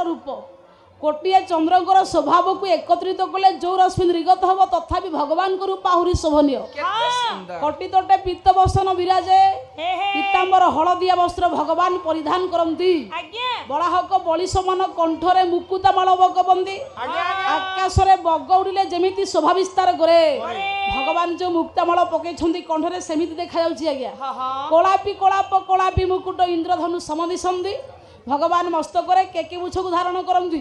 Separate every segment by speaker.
Speaker 1: रूप कोटिए चंद्रकर स्वभाव को एकत्रित कले जो रश्मि निर्गत हम तथापि भगवान को रूप आहरी शोभनीय कोटि तटे पीत बसन विराजे पीतांबर हलदिया वस्त्र भगवान परिधान करती बराहक बलि समान कंठरे मुकुतामाल बकबंदी आकाश रे बग उड़िले जेमिति शोभा विस्तार करे भगवान जो मुक्तामाल पकई कंठरे सेमिति देखा जाउछि आज्ञा कोलापी कोलापी मुकुट इंद्रधनु समदिसंदी भगवान मस्तक केकी मुछ को धारण करती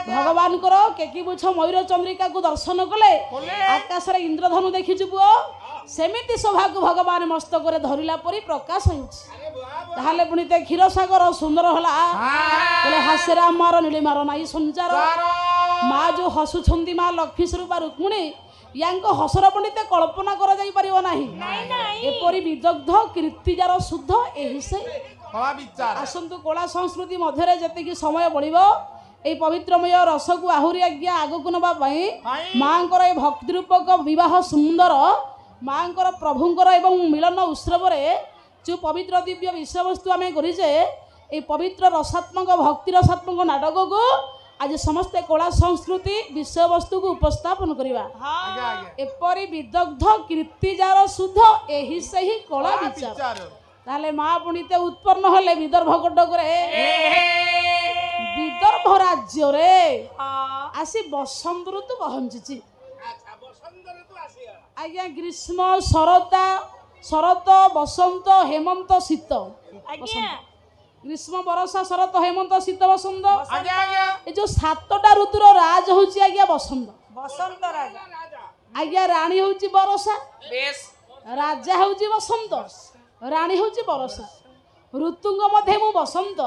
Speaker 1: भगवान कर केकी मुछ मयूर चंद्रिका को दर्शन कले आकाश रे इंद्रधनु देखी पुओ सेमिति शोभा को भगवान मस्तक धरिला परी प्रकाश होले पुणी ते क्षीर सागर सुंदर हला हास्यरा मार नीलिमार नाई संचार माँ जो हसुछंती माँ लक्ष्मी स्वरूपा रुक्मिणी यांको हसर पंडित कल्पना करा जाई परिबो नाही एपरी विदग्ध कीर्तिजार शुद्ध एही से आसंतु कला संस्कृति मध्य जी समय बढ़ो ये पवित्रमय रस को आहरी आज्ञा आग को नापी माँ भक्ति रूपक विवाह सुंदर माँ प्रभुंर एवं मिलन उत्सव जो पवित्र दिव्य विषय वस्तु आम करे ये पवित्र रसात्मक भक्ति रसात्मक नाटक को आज समस्ते कला संस्कृति विषय वस्तु को उपस्थापन करवा एपरी विदग्ध कीर्तिजार शुद्ध यही से ही कला विचार ताले माँ पुणीते उत्पन्न हेले विदर्भ कटकरे विदर्भ राज्य रे आसी बसंत ऋतु पहुंची आज्ञा ग्रीष्म शरत बसंत हेमंत शीत ग्रीष्म बरसा शरत हेमंत शीत बसंत ये जो सातटा ऋतुर राज होची आज्ञा बसंत आज्ञा रानी होची बरसा राजा होची बसंत राणी होची बरसा ऋतुंग मध्य मु बसंत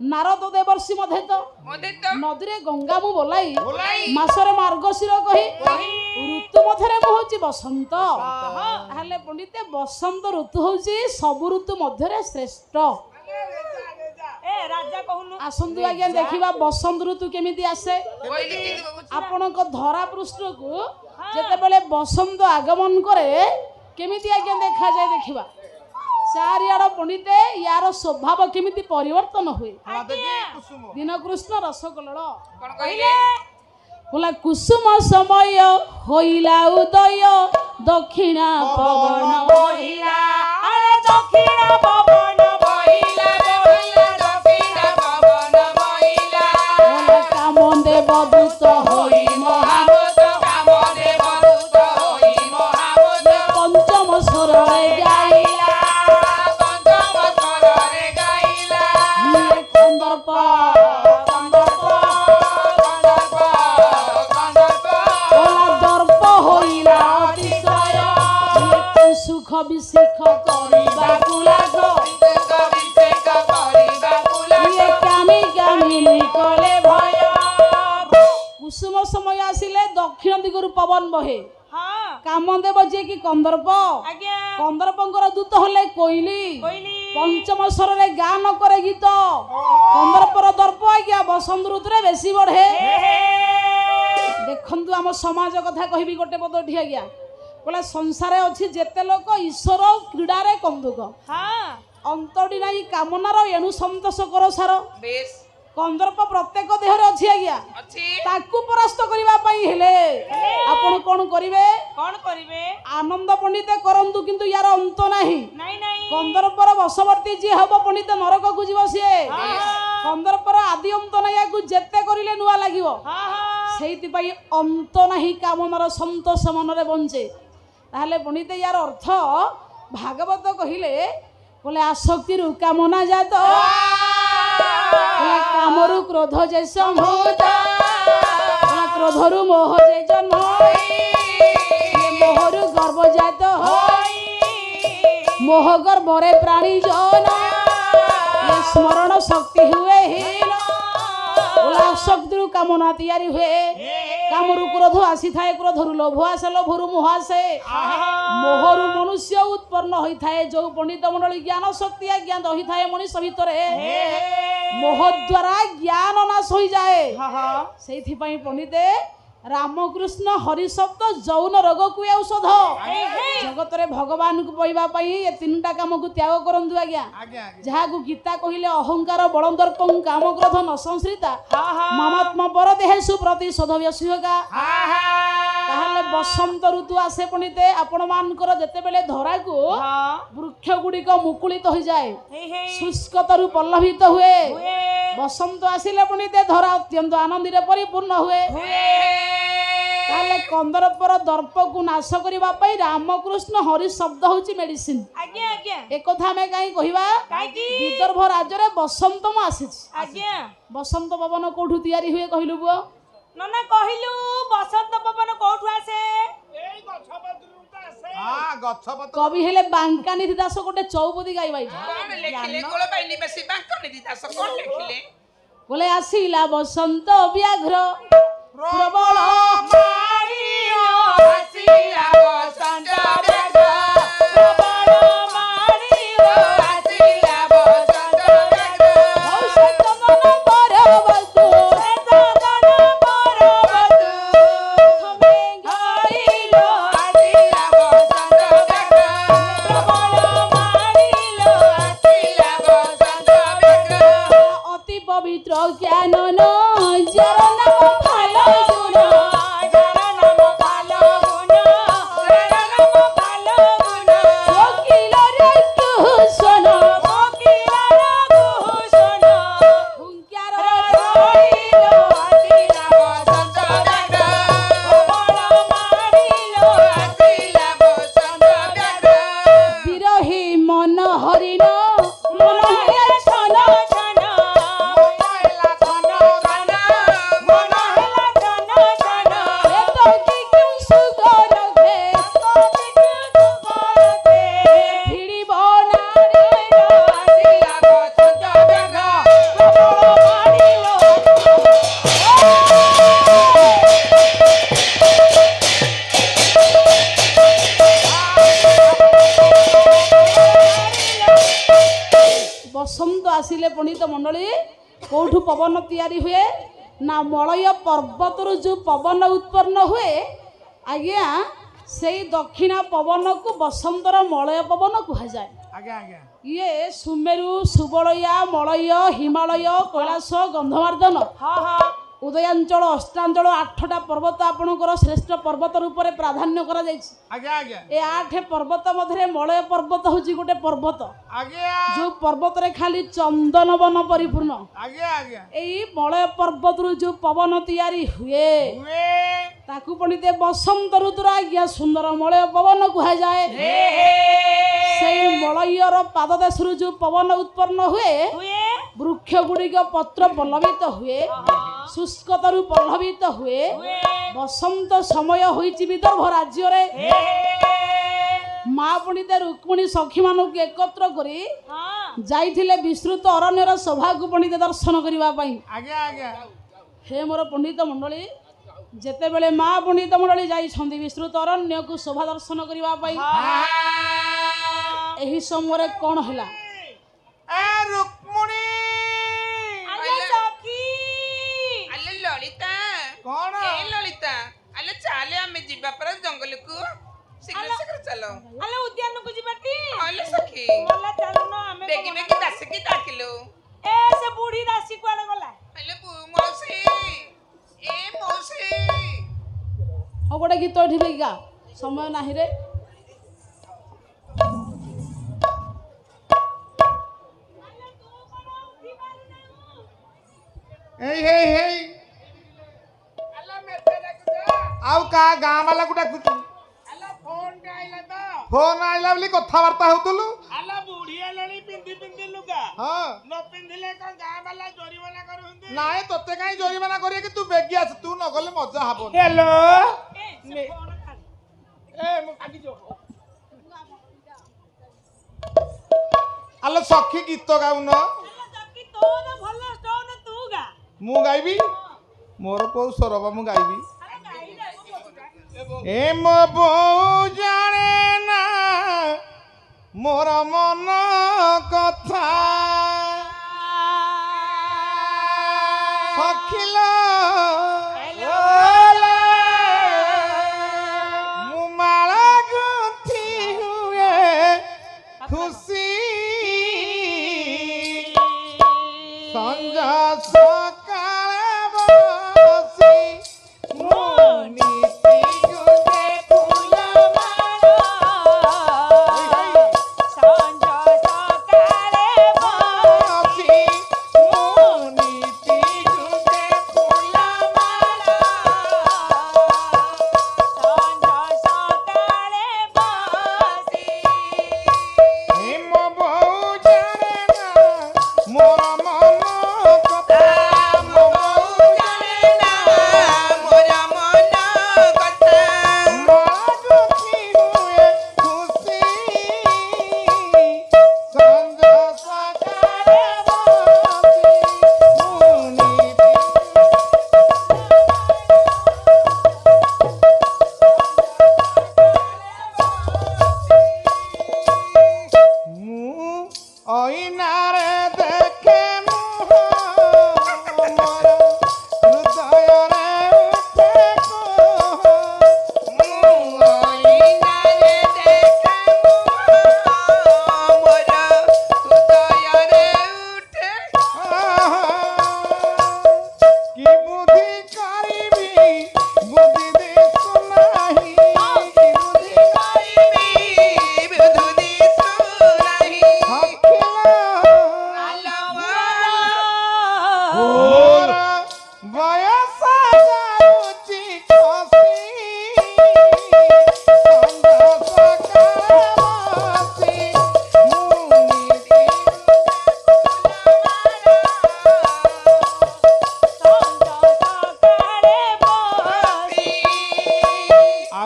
Speaker 1: नारद देवर्षि मध्य तो नदी रे गंगा मु बोलाई मासरे मार्गशीर कही ऋतु मध्य मु होची बसंत ताहले पंडिते बसंत ऋतु होची सब ऋतु मध्य रे श्रेष्ठ आसंतु आज्ञा देखिबा बसंत ऋतु केमिति आसे आपनक धरा पृष्ठ को जेते बेले बसंत आगमन करे केमिति आज्ञा देखा जाय देखिबा चारियाड़ पंडिते यार स्वभाव केमिति परिवर्तन हुए दिन कृष्ण रस कलल कुसुम समय होइला उदय दक्षिणा पवन बहिला दक्षिणा पवन बहिला दक्षिणा पवन बहिला कामदेव दूत होई महामत कामदेव दूत होई महामत पंचम स्वर गाइला सुख विशिख करबाकु लागो ये कामी कामी निकले भय कुसुम समय आसिले दक्षिण दिगरु पवन बहे कामदेव जे कि कंदर्प कंदर्पंकर दूत हले कोइली पंचम स्वर रे गान करे गीत कंदर्पर दर्प आज्ञा बसंत ऋतु रे बेसी बढ़े देखंतु आम समाज कथा कहबी गोटे पद ढी आज्ञा बोला संसार अच्छी जेते लोक ईश्वर क्रीड़ा रे कंदुक अंतटी नाई कामनार एणु संतोष कर सार कंदर्प प्रत्येक देह रे अच्छी आज्ञा ताकू परास्त करिबा पई हेले आपण कोन करिवे आनंद पंडित करंतु किंतु यार अंत नाही कंदर्पर वशवर्ती जे हबो पंडित नरक को जीव से कंदर्पर आदि अंत नाही याकू जेते करिले नुआ लागिवो सेहिति पई अंत नाही कामनार संतोष मन रे बंचे ताहले पंडित यार अर्थ भागवत कहिले बोले आसक्ति रु कामना जात कामरु क्रोध जे संभूत क्रोधरु मोह जे जन्म मोहरु गर्व जात मोह गर्भरे प्राणी जन स्मरण शक्ति हुए हीन आसक्ति कामना तैयारी हुए कामरु क्रोध आसी थाए क्रोधरु लोभ आसे लोभरु मोह आसे मोहरु मनुष्य उत्पन्न होई थाए जो पंडित मंडली ज्ञान शक्ति ज्ञान रही थाए मनुष्य भितरे मोह द्वारा ज्ञान नाश हो जाए सेथि पई पंडिते रामकृष्ण हरि शब्द जौन रोग को औषध जगत रे भगवान को पइबा पई ए तीनटा काम को त्याग करंतु आज्ञा जहा को गीता कहिले अहंकार बलदर्पं काम क्रोध न संश्रिता ममात्म पर देहेषु प्रतिशोध व्यसुगा ताहले बसंत ऋतु आसे पणिते आपण मानकर जते बेले धरा को वृक्ष गुडी को मुकुलित हो जाए शुष्कतरु पल्लवित हुए बसंत आसिले पणिते धरा अत्यंत आनंद रे परिपूर्ण हुए ताले कंदरपर दर्प को नाश करबा पई रामकृष्ण हरि शब्द होची मेडिसिन आज्ञा आज्ञा एक कथा में काई कहिबा विदर्भ राज्य रे बसंत म आसीछ आज्ञा बसंत पवन कोठु तयारी हुए कहिलु बुआ
Speaker 2: नना कहिलु बसंत पवन कोठु आसे एई गछपत्रु त आसे हां गछपत्र
Speaker 1: कवि हेले बांकानिधि दास गोटे चौपदी गाइबाई
Speaker 3: कोन लेखिले कोळ बाइनी बेसी बांकानिधि दास कोन लेखिले
Speaker 1: बोले आसीला बसंत व्याघ्र प्रबल
Speaker 3: मारियो आसीला बसंत व्याघ्र प्रबल मारियो आसीला बसंत व्याघ्र
Speaker 1: औषध मन परबतु
Speaker 3: थमे घाइलो आसीला बसंत व्याघ्र प्रबल मारिलो आसीला बसंत व्याघ्र
Speaker 1: अति पवित्र ज्ञान न जर नाम भालो गुण वकील रे कुशन हुंकार
Speaker 3: रहिलो आसीला बसंत व्याघ्र प्रबल मारिलो आसीला बसंत व्याघ्र
Speaker 1: विरही मन हरिण मन हे छन बसंत आसिले पंडित मंडली कौठु पवन तैयारी हुए ना मलय पर्वतर जो पवन उत्पन्न हुए आज्ञा से दक्षिणा पवन को बसंतर मलय पवन कह जाए
Speaker 2: आज्ञा आज्ञा
Speaker 1: ये सुमेरु सुबलया मलय हिमालय कैलाश गंधमार्दन
Speaker 2: हां हां
Speaker 1: उदयांचल अष्टांचल 8टा पर्वत आपणकर श्रेष्ठ पर्वत रूप में प्राधान्य करा जायछि
Speaker 2: आज्ञा आज्ञा
Speaker 1: ए 8 पर्वत मध्य मलय पर्वत होची गोटे पर्वत
Speaker 2: आज्ञा
Speaker 1: जो पर्वत रे खाली चंदन वन परिपूर्ण
Speaker 2: आज्ञा आज्ञा
Speaker 1: एई मलय पर्वत रु जो पवन तैयारी हुए ताकू पणिते बसंत ऋतुर आज्ञा सुंदर मलय पवन कहा जाए सेई मलयर पाददेश रु जो पवन उत्पन्न हुए वृक्ष गुड़िक पत्र पल्लवित हुए शुष्कतरु पल्लवित हुए बसंत समय होइछि विदर्भ राज्य रे माँ पंडित रुक्मिणी सखी मानक एकत्र करी जाइथिले विस्तृत अरण्यर सभा को पंडित दर्शन करिबा पई
Speaker 2: आज्ञा आज्ञा
Speaker 1: हे मोर पंडित मंडली जेते बेले माँ पंडित मंडली जाइछंदी विस्तृत अरण्य को शोभा दर्शन करिबा पई एही समय कोन हला
Speaker 2: ए रुक्मिणी
Speaker 3: अले सखी अले ललिता
Speaker 2: कोन
Speaker 3: ए ललिता अले चाले हमें जीवा पर जंगल को शीघ्र शीघ्र चलो
Speaker 2: अले उद्यान को जीबाटी
Speaker 3: अले सखी
Speaker 2: बोला चलो ना हमें
Speaker 3: बेगी बेगी दास की डाकिलो
Speaker 2: ए से बूढ़ी दासी कोन गला
Speaker 3: अले मौसी ए मौसी
Speaker 1: हो गोटे गीत उठिबे का समय नाही रे
Speaker 2: हे हे हे अल्लाह मेते डाकुजा आउ का गां वाला को डाकुछु अल्लाह फोन के आइला तो फोन आइला बोली कथा वार्ता होतलु अल्लाह बुढ़िया लड़ी पिंदी पिंदी लुगा हां न पिंदिले को गां वाला जोरीमाना करू हुंदी नाए तोते काई जोरीमाना करिए कि तू बेगी आस तू न गले मजा हबो हेलो ए मु काटी जो अल्लाह सखी गीत गाउन अल्लाह सखी तो न भलो स्टोन तू गा मु गाइबी मोर को सरबा मु गाइबी ए मो बो जाने ना मोर मन कथा सखिलो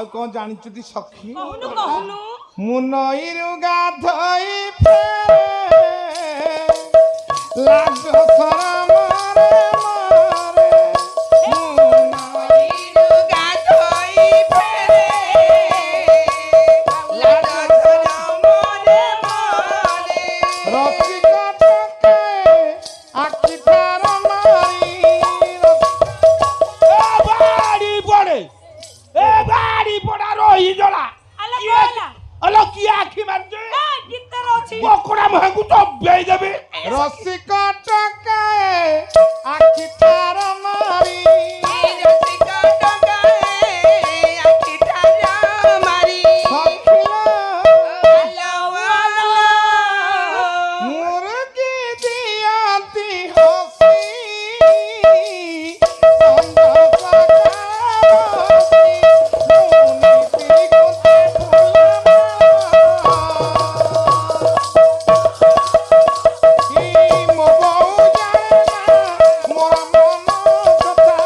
Speaker 2: ଆଉ କଣ ଜାଣିଛୁ ତି ସଖୀ
Speaker 4: କହୁନୁ କହୁନୁ
Speaker 2: ମୁଁ ନଈରୁ ଗାଧୋଇ ଫେରେ ଲାଜ ଶରମରେ ମରେ ମୁଁ
Speaker 3: ନଈରୁ ଗାଧୋଇ ଫେରେ ଲାଜ ଶରମରେ ମରେ
Speaker 2: ରସିକ ଟକେ ଆଖି ଠାର ମାରି
Speaker 5: ବାଡ଼ି ପଡା ରହି ଜଳା
Speaker 4: ଆଲୋ କହିଲା
Speaker 5: ଅଲ କିଏ ଆଖି ମାରୁଛି
Speaker 4: ଗୀତର ଅଛି
Speaker 5: ପକୋଡା ମୁହଁକୁ ଚବେଇ ଦେବି
Speaker 2: ରସିକ ଟକେ ଆଖି ଠାର ମାରି
Speaker 3: ରସିକ ଟଙ୍କାଏ ଆଖିଠାର ମାରି
Speaker 2: ମୁରୁକି ଦିଅନ୍ତି ହସି ସନ୍ଦ ସକାଳସି ମୁନିତି ଗୁଟେ କି ମୋ ବୋଉ ଜାଣେ ନା ମୋର ମନ କଥା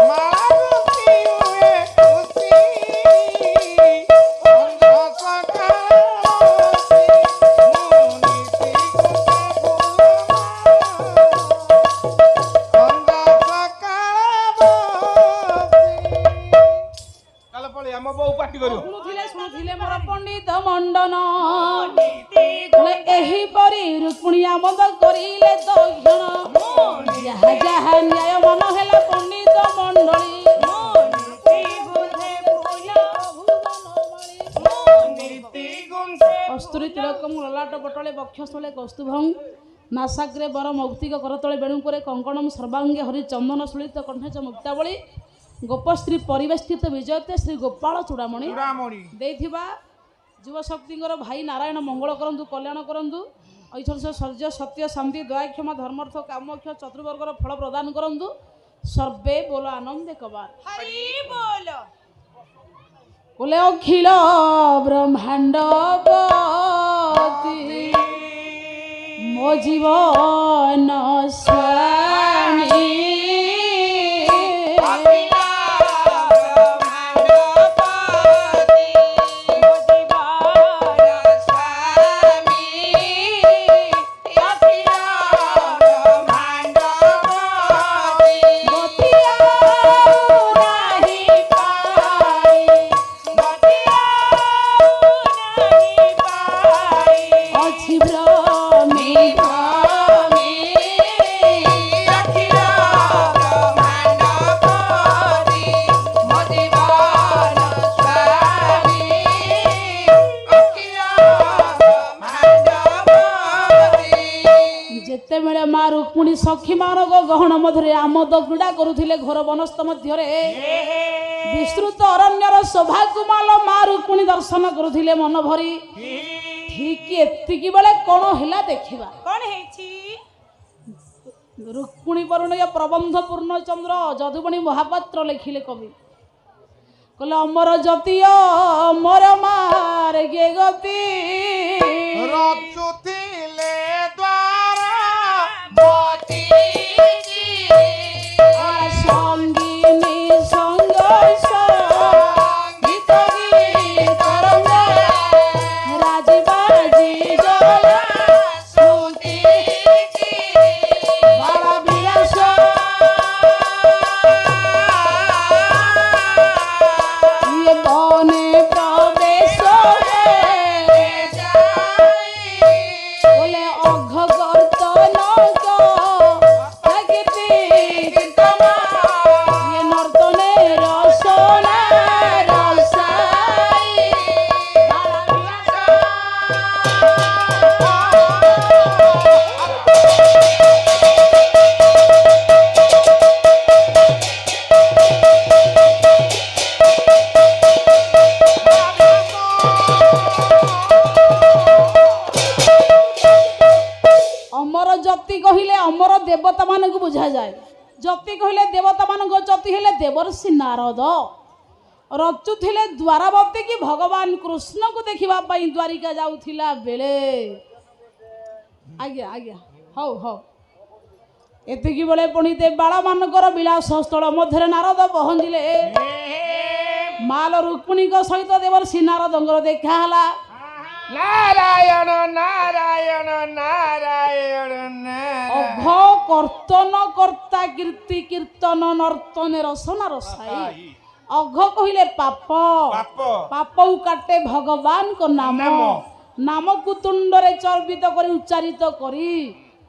Speaker 2: ମାଗୁଛି ହୁଏ ଖୁସି ସନ୍ଦ ସକାଳସି ମୁନିତି ଗୁଟେ ସନ୍ଦ ସକାଳସି କାଲ ପଳେଇ ଆମ ବୋଉ ପାଟି କରିବ
Speaker 1: ଶୁଣୁଥିଲେ ମୋର ପଣ୍ଡିତ ମଣ୍ଡନ ଏହିପରି ରୁକ୍ମିଣୀ ଆମଦ କରିଲେ ଦକ୍ଷଣ ଯାହା ଯାହା ନ୍ୟାୟ ମନ ହେଲା ପଣ୍ଡିତ ମଣ୍ଡଳୀ କସ୍ତୁରୀ ତିଳକମ୍ ଲଲାଟ ପଟଳେ ବକ୍ଷସ୍ଥଳେ କୌସ୍ତୁଭଂ ନାସାଗ୍ରେ ବର ମୌକ୍ତିକ କରତଳେ ବେଣୁପରେ କଙ୍କଣମ୍ ସର୍ବାଙ୍ଗେ ହରି ଚନ୍ଦନ ସୁଳିତ କଣ୍ଠେ ଚ ମୁକ୍ତାବଳୀ ଗୋପଶ୍ରୀ ପରିବେଷ୍ଟିତ ବିଜୟତେ ଶ୍ରୀ ଗୋପାଳ ଚୂଡ଼ାମଣି
Speaker 2: ଚୂଡ଼ାମଣି
Speaker 1: ଦେଇଥିବା ଯୁବଶକ୍ତିଙ୍କର ଭାଇ ନାରାୟଣ ମଙ୍ଗଳ କରନ୍ତୁ କଲ୍ୟାଣ କରନ୍ତୁ ଐଶ୍ୱର୍ଯ୍ୟ ଶୌର୍ଯ୍ୟ ସତ୍ୟ ଶାନ୍ତି ଦୟାକ୍ଷମା ଧର୍ମର୍ଥ କାମକ୍ଷ ଚତୁର୍ବର୍ଗର ଫଳ ପ୍ରଦାନ କରନ୍ତୁ ସର୍ବେ ବୋଲ ଆନନ୍ଦେ କବାର
Speaker 4: ହରି ବୋଲ
Speaker 1: ବୋଲେ ଅଖିଳ ବ୍ରହ୍ମାଣ୍ଡ ମୋ ଜୀବନ ସ୍ୱାମୀ ଅଛି ଭ୍ରମେ ଯେତେବେଳେ ମା ରୁକ୍ମିଣୀ ସଖୀମାନଙ୍କ ଗହଣ ମଧ୍ୟରେ ଆମୋଦ କ୍ରୀଡ଼ା କରୁଥିଲେ ଘୋର ବନସ୍ତ ମଧ୍ୟରେ ବିସ୍ତୃତ ଅରଣ୍ୟର ଶୋଭାକୁ ମାଲ ମା ରୁକ୍ମିଣୀ ଦର୍ଶନ କରୁଥିଲେ ମନ ଭରି ଠିକ ଏତିକି ବେଳେ କଣ ହେଲା ଦେଖିବା
Speaker 4: କଣ ହେଇଛି
Speaker 1: ରୁକ୍ମିଣୀ ପରିଣୟ ପ୍ରବନ୍ଧ ପୂର୍ଣ୍ଣଚନ୍ଦ୍ର ଯଦୁମଣି ମହାପାତ୍ର ଲେଖିଲେ କବି କହିଲେ ଅମର ଜ୍ୟୋତିୟ ମୋର ମାର୍ଗେ ଗତି
Speaker 2: ରଚୁଥିଲେ ଦ୍ୱାର
Speaker 1: সঙ্গিনী সঙ্গ গীত তরঙ্গ রাজবাজি জলা শ্রুতি বাড়া বিলাস বনে প্রবেশ বলে অঘ কর্তন নর্তনে রসনা রসাই ଅମର ଜ୍ୟୋତି କହିଲେ ଅମର ଦେବତା ମାନଙ୍କୁ ବୁଝାଯାଏ ଜ୍ୟୋତି କହିଲେ ଦେବତା ମାନଙ୍କ ଜ୍ୟୋତି ହେଲେ ଦେବର୍ଷି ନାରଦ ରଚୁଥିଲେ ଦ୍ୱାରାବତୀ କି ଭଗବାନ କୃଷ୍ଣକୁ ଦେଖିବା ପାଇଁ ଦ୍ୱାରିକା ଯାଉଥିଲା ବେଳେ ଆଜ୍ଞା ଆଜ୍ଞା ହଉ ହଉ ଏତିକି ବେଳେ ପଣ୍ଡିତେ ବାଳମାନଙ୍କର ବିଳାସ ସ୍ଥଳ ମଧ୍ୟରେ ନାରଦ ପହଞ୍ଚିଲେ। ମାଲ ରୁକ୍ମିଣୀଙ୍କ ସହିତ ଦେବର୍ଷି ନାରଦଙ୍କର ଦେଖା ହେଲା।
Speaker 5: ନାରାୟଣ ନାରାୟଣ ନାରାୟଣ
Speaker 1: ଅଘ କର୍ତ୍ତନ କର୍ତ୍ତା କୀର୍ତ୍ତି କୀର୍ତ୍ତନ ନର୍ତ୍ତନେ ରସନା ରସାଇ। ଅଘ କହିଲେ ପାପ, ପାପକୁ କାଟେ ଭଗବାନଙ୍କ ନାମ। ନାମକୁ ତୁଣ୍ଡରେ ଚର୍ବିତ କରି ଉଚ୍ଚାରିତ କରି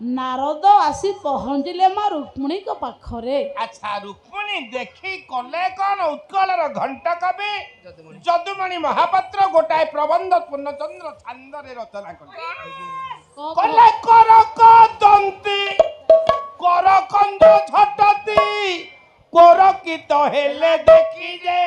Speaker 1: ନାରଦ ଆସି ପହଞ୍ଚିଲେ ମା ରୁକ୍ମିଣୀଙ୍କ ପାଖରେ।
Speaker 5: ଆଚ୍ଛା ରୁକ୍ମିଣୀ ଦେଖି କଲେ କଣ ଉତ୍କଳର ଘଣ୍ଟ କବି ଯଦୁମଣି ମହାପାତ୍ର ଗୋଟାଏ ପ୍ରବନ୍ଧ ପୂର୍ଣ୍ଣଚନ୍ଦ୍ର ଛାନ୍ଦରେ ରଚନା କଲେ। କଲେ କରକ ଦନ୍ତୀ କରକନ୍ଦ ଝଟତି କୋରକିତ ହେଲେ ଦେଖି ଯେ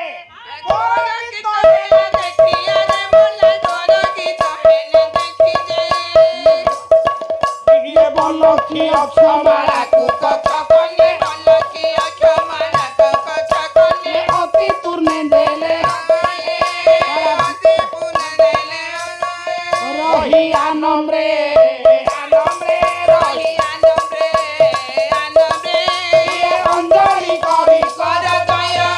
Speaker 5: বলকি অক্ষমালাকু কথা কলে বলকি অক্ষমালাকু কথা কলে অতি পূর্ণে দেলে অতি পূর্ণে দেলে রহি আনম্রে আনম্রে রহি আনম্রে আনম্রে অঞ্জলি করি কর দয়া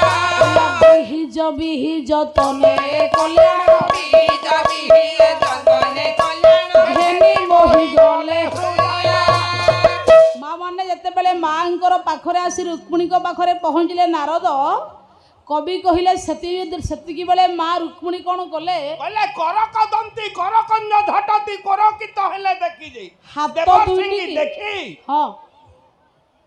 Speaker 1: বিহিজ বিহিজ তনে কল্যাণ
Speaker 3: বিহিজ বিহিজ জগনে কল্যাণ
Speaker 1: ঘেনি মোহি গলে। ମାନେ ଯେତେବେଳେ ମାଙ୍କର ପାଖରେ ଆସି ରୁକ୍ମିଣୀଙ୍କ ପାଖରେ ପହଞ୍ଚିଲେ ନାରଦ, କବି କହିଲେ ସେତିକି ବେଳେ ମା ରୁକ୍ମିଣୀ କ'ଣ କଲେ?
Speaker 5: କଲେ କରକ ଦନ୍ତୀ କରକନ୍ଦ ଝଟତି କୋରକିତ ହେଲେ ଦେଖି ଯେ
Speaker 1: ହାତ
Speaker 5: ଦେବର୍ଷିଙ୍କୁ ଦେଖି
Speaker 1: ହଁ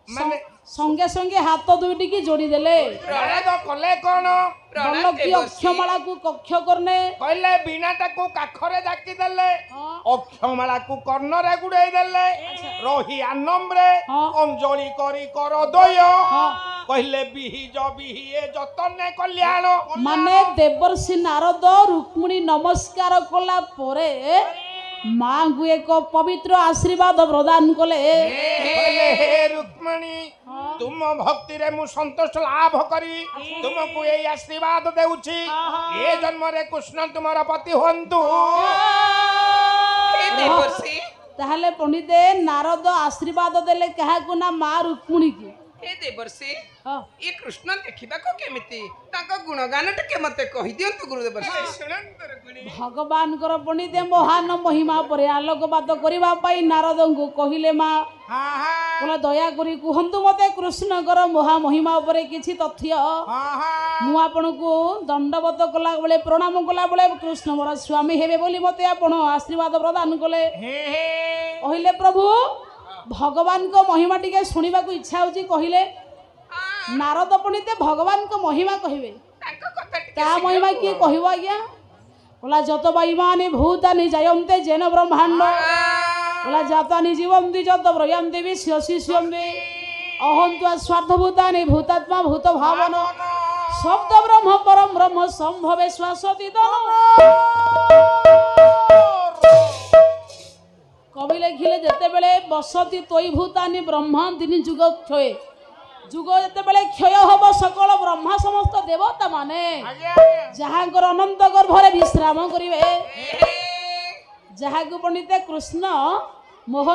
Speaker 5: ମାନେ
Speaker 1: ସଙ୍ଗେ ସଙ୍ଗେ ହାତ ଦୁଇଟିକି ଯୋଡ଼ି ଦେଲେ।
Speaker 5: ନାରଦ କଲେ କଣ
Speaker 1: ବଲକି ଅକ୍ଷମାଳାକୁ କକ୍ଷ କର୍ଣ୍ଣେ
Speaker 5: କହିଲେ ବୀଣାଟାକୁ କାଖରେ ଜାକି ଦେଲେ ଅକ୍ଷମାଳାକୁ କର୍ଣ୍ଣରେ ଗୁଡେଇ ଦେଲେ ରହି ଆନମ୍ରେ ଅଞ୍ଜଳି କରି କର ଦୟ କହିଲେ ବିହିଜ ବିହିଏ ଯତନେ କଲ୍ୟାଣ।
Speaker 1: ମାନେ ଦେବର୍ଷି ନାରଦ ରୁକ୍ମିଣୀ ନମସ୍କାର କଲା ପରେ ମାଙ୍କୁ ଏକ ପବିତ୍ର ଆଶୀର୍ବାଦ ପ୍ରଦାନ କଲେ।
Speaker 5: ହେ ରୁକ୍ମିଣୀ ତୁମ ଭକ୍ତିରେ ମୁଁ ସନ୍ତୋଷ ଲାଭ କରି ତୁମକୁ ଏଇ ଆଶୀର୍ବାଦ ଦେଉଛି ଏ ଜନ୍ମରେ କୃଷ୍ଣ ତୁମର ପତି ହୁଅନ୍ତୁ।
Speaker 1: ତାହେଲେ ପଣ୍ଡିତେ ନାରଦ ଆଶୀର୍ବାଦ ଦେଲେ କାହାକୁ? ନା ମା ରୁକ୍ମିଣୀକୁ।
Speaker 3: हे देवर्षि ये कृष्ण देखिबाको केमिति ताका गुणगान टिके मते कहि दियंतु गुरुदेवर्षि।
Speaker 1: भगवानकर पण्डिते महान महिमा परे आलोकपात करिबा पाई नारदଙ୍କୁ କହିଲେ ମା बोले दया करी कुहंतु मते कृष्णकर महा महिमा उपरे किछि तथ्य मु आपनकु दंडवत कला बेले प्रणाम कला बेले कृष्ण मोर स्वामी हेबे बोली मते आपण आशीर्वाद प्रदान कले। कहिले प्रभु भगवान को महिमा टिके सुनिबा को इच्छा होची। कहिले नारद पंडिते भगवान को महिमा कहिबे ता महिमा की कहबो आज्ञा? बोला जत बाईमानि भूतानि जायन्ते जेन ब्रह्मांड बोला जातानि जीवन्ति जत ब्रयन्ति विश्वसिष्यन्ति अहंत्वा स्वार्थभूतानि भूतात्मा भूत भावन शब्द ब्रह्म परम ब्रह्म संभवे श्वासति तनु। कवि लिखिले जेते बेले बसति तोई भूतानि ब्रह्मा दिनि जुग क्षय जुग जेते बेले क्षय हब सकल ब्रह्मा समस्त देवता माने जहांकर अनंत गर्भरे विश्राम करिवे जहाकु पंडित कृष्ण मोहन